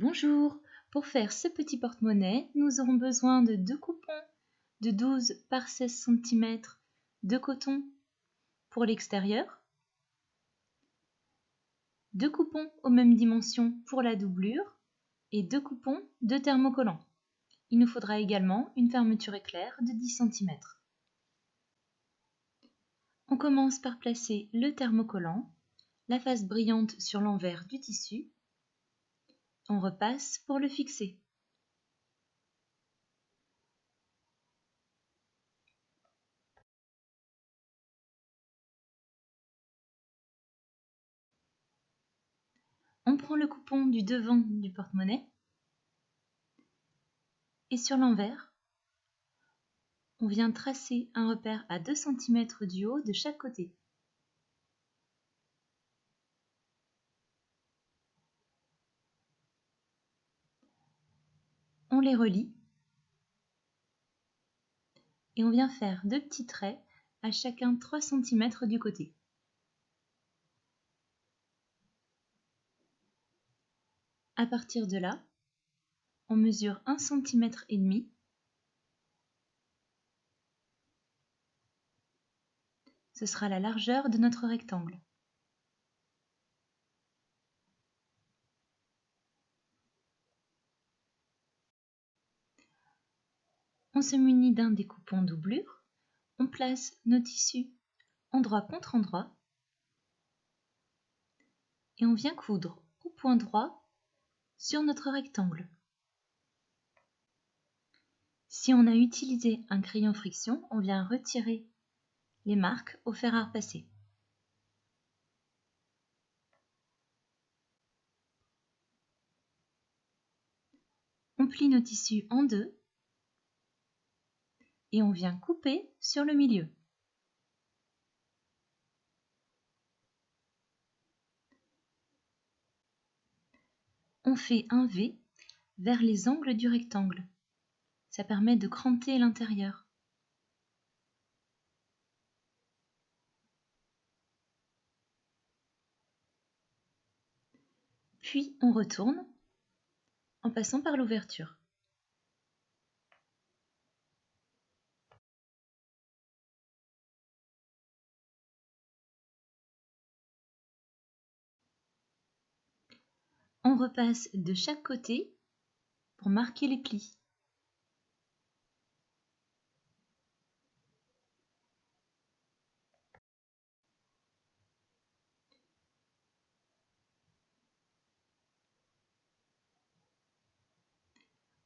Bonjour, pour faire ce petit porte-monnaie, nous aurons besoin de 2 coupons de 12 par 16 cm de coton pour l'extérieur, 2 coupons aux mêmes dimensions pour la doublure et 2 coupons de thermocollant. Il nous faudra également une fermeture éclair de 10 cm. On commence par placer le thermocollant, la face brillante sur l'envers du tissu. On repasse pour le fixer. On prend le coupon du devant du porte-monnaie et sur l'envers, on vient tracer un repère à 2 cm du haut de chaque côté. On les relie et on vient faire 2 petits traits à chacun 3 cm du côté. À partir de là, on mesure 1,5 cm. Ce sera la largeur de notre rectangle. On se munit d'un découpant doublure. On place nos tissus endroit contre endroit et on vient coudre au point droit sur notre rectangle. Si on a utilisé un crayon friction, on vient retirer les marques au fer à repasser. On plie nos tissus en deux et on vient couper sur le milieu. On fait un V vers les angles du rectangle. Ça permet de cranter l'intérieur. Puis on retourne en passant par l'ouverture. On repasse de chaque côté pour marquer les plis.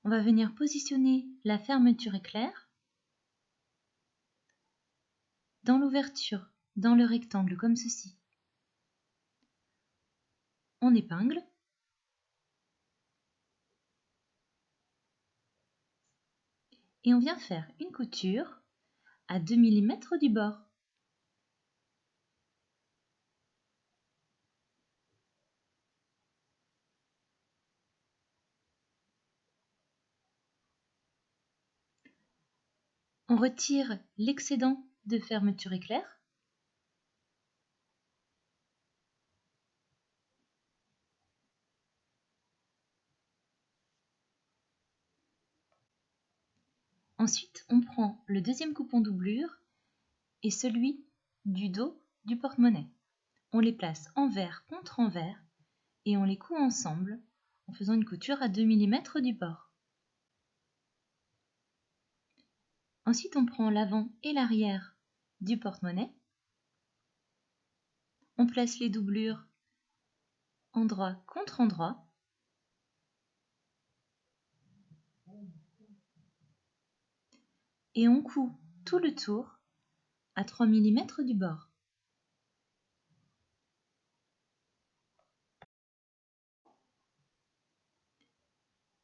On va venir positionner la fermeture éclair dans l'ouverture, dans le rectangle, comme ceci. On épingle. Et on vient faire une couture à 2 mm du bord. On retire l'excédent de fermeture éclair. Ensuite, on prend le deuxième coupon doublure et celui du dos du porte-monnaie. On les place envers contre envers et on les coud ensemble en faisant une couture à 2 mm du bord. Ensuite, on prend l'avant et l'arrière du porte-monnaie. On place les doublures endroit contre endroit. Et on coud tout le tour à 3 mm du bord.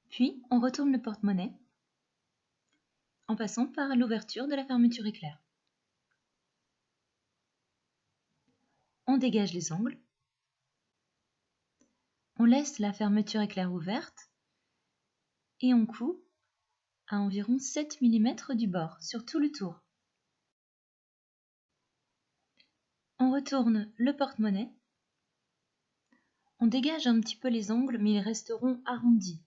Puis, on retourne le porte-monnaie en passant par l'ouverture de la fermeture éclair. On dégage les angles. On laisse la fermeture éclair ouverte et on coud à environ 7 mm du bord sur tout le tour. On retourne le porte-monnaie. On dégage un petit peu les angles, mais ils resteront arrondis.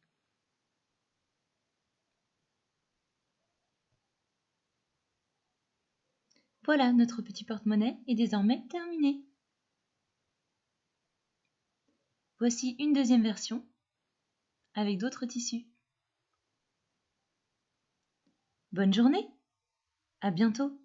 Voilà, notre petit porte-monnaie est désormais terminé. Voici une deuxième version avec d'autres tissus. Bonne journée, à bientôt.